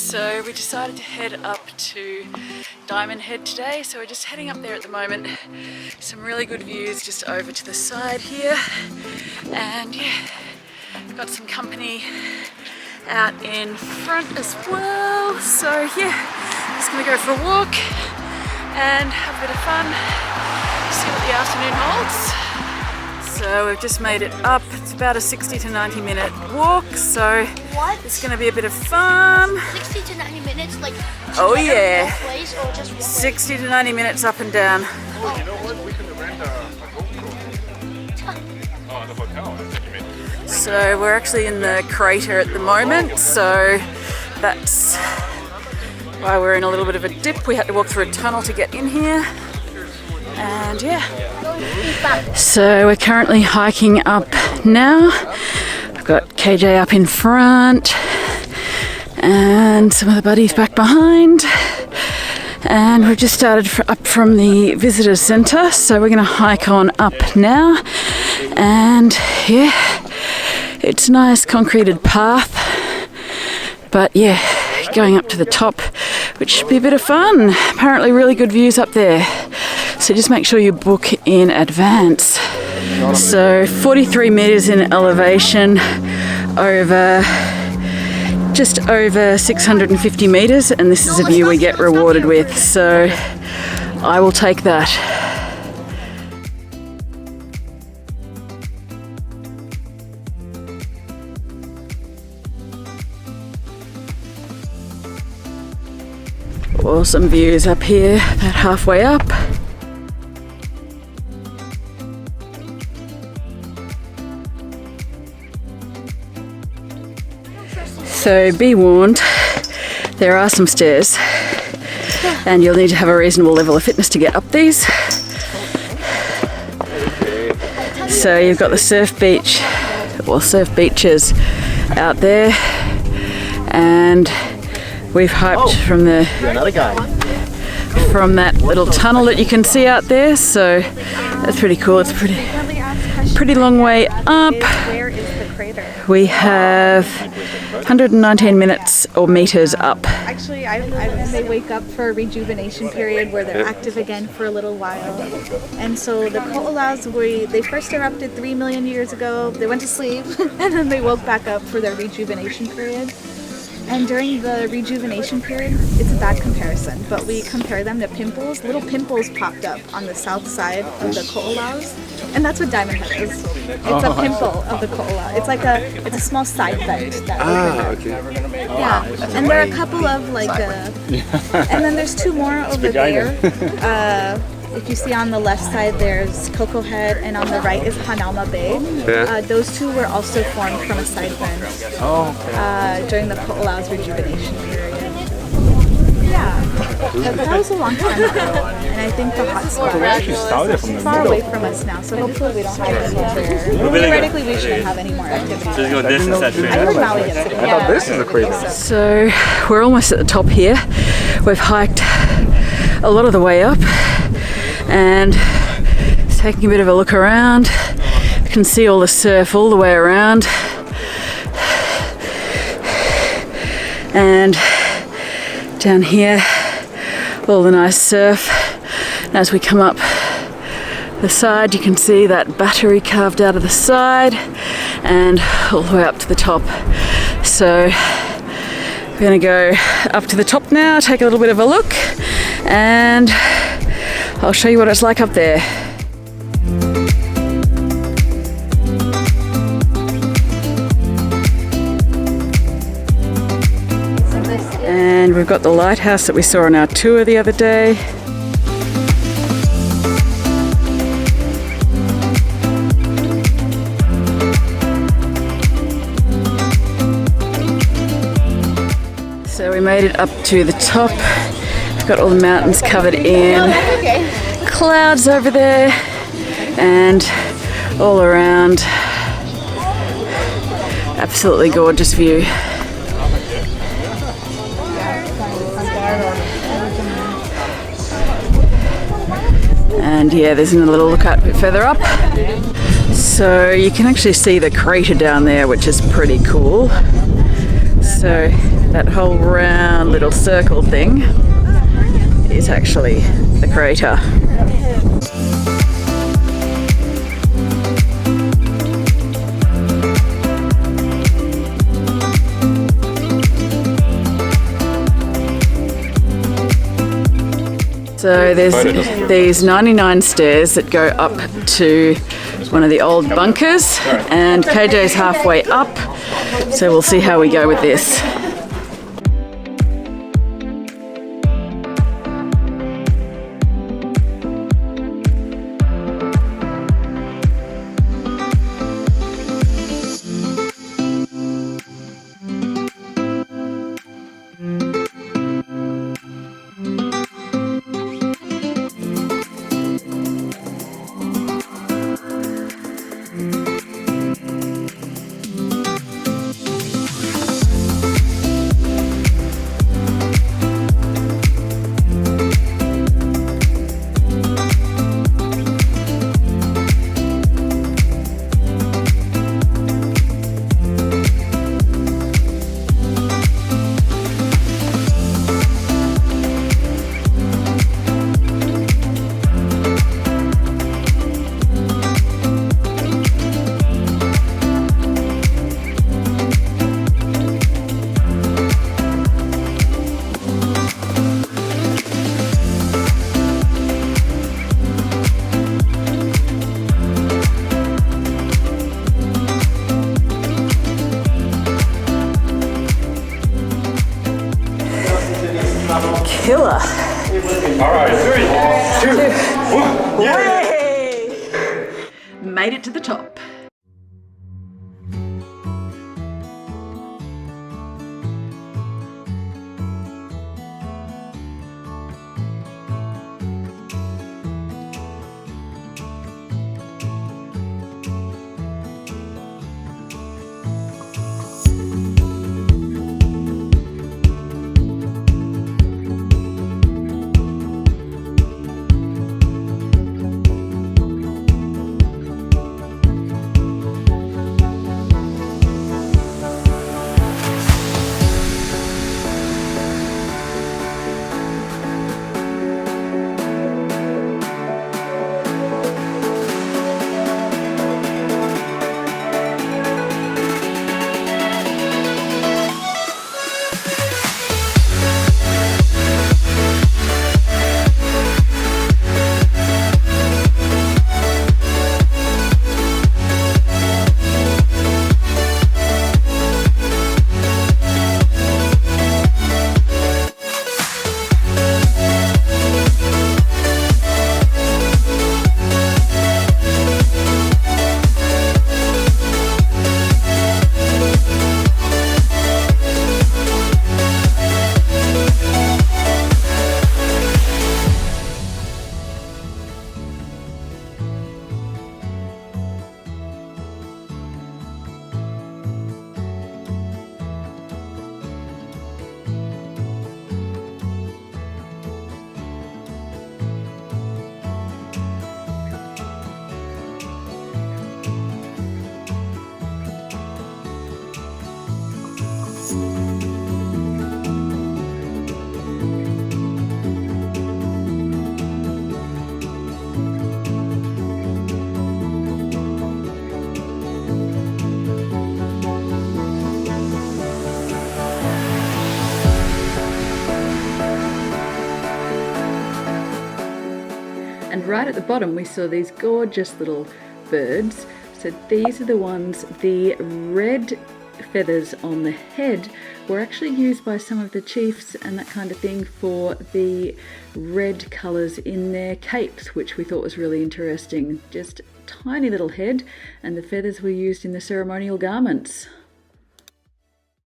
So we decided to head up to Diamond Head today, so we're just heading up there at the moment. Some really good views just over to the side here, and yeah, we've got some company out in front as well. So yeah, just gonna go for a walk and have a bit of fun, see what the afternoon holds. So we've just made it up. It's about a 60 to 90 minute walk, so it's going to be a bit of fun. 60 to 90 minutes, like oh yeah, both ways or just one 60 to 90 minutes up and down. Oh, you know what? We could rent a GoPro. Oh, the hotel. So we're actually in the crater at the moment, so that's why we're in a little bit of a dip. We had to walk through a tunnel to get in here, and yeah. So we're currently hiking up now. I've got KJ up in front and some of the buddies back behind, and we've just started up from the visitor centre, so we're going to hike on up now. And yeah, it's a nice concreted path, but yeah, going up to the top, which should be a bit of fun. Apparently really good views up there, so just make sure you book in advance. So 43 meters in elevation over just over 650 meters, and this is a view we get rewarded with, so I will take that. Awesome views up here, about halfway up. So be warned, there are some stairs and you'll need to have a reasonable level of fitness to get up these. So you've got the surf beach, or surf beaches out there, and we've hiked from that little tunnel that you can see out there, so that's pretty cool. It's a pretty long way up. Where is the crater? We have 119 minutes or meters up. Actually, they wake up for a rejuvenation period where they're active again for a little while. And so the Ko'olaus, they first erupted 3 million years ago. They went to sleep and then they woke back up for their rejuvenation period. And during the rejuvenation period, it's a bad comparison, but we compare them to pimples. Little pimples popped up on the south side of the Ko'olaus, and that's what Diamond Head is. It's a pimple of the Ko'ola. It's a small side vent that opens. Okay. Yeah, and there are a couple of and then there's two more over there. If you see on the left side, there's Coco Head, and on the right is Hanauma Bay. Yeah. Those two were also formed from a side vent during the Ko'ola's rejuvenation period. Yeah, but that was a long time ago, and I think the hot spot is far away from us now, so hopefully we don't have any more. Theoretically, we shouldn't have any more activity. Just go distance that tree. I think Maui gets it. I thought this is a crater. So we're almost at the top here. We've hiked a lot of the way up, and taking a bit of a look around. You can see all the surf all the way around, and down here all the nice surf. And as we come up the side, you can see that battery carved out of the side and all the way up to the top. So we're going to go up to the top now, take a little bit of a look, and I'll show you what it's like up there. And we've got the lighthouse that we saw on our tour the other day. So we made it up to the top. We've got all the mountains covered in clouds over there and all around. Absolutely gorgeous view. And yeah, there's a little lookout a bit further up. So you can actually see the crater down there, which is pretty cool. So That whole round little circle thing is actually the crater. So there's these 99 stairs that go up to one of the old bunkers, and KJ's halfway up, so we'll see how we go with this. Killer. All right, 3, 2, 1. Yay! Made it to the top. And right at the bottom we saw these gorgeous little birds. So these are the ones, the red feathers on the head were actually used by some of the chiefs and that kind of thing for the red colours in their capes, which we thought was really interesting. Just tiny little head, and the feathers were used in the ceremonial garments.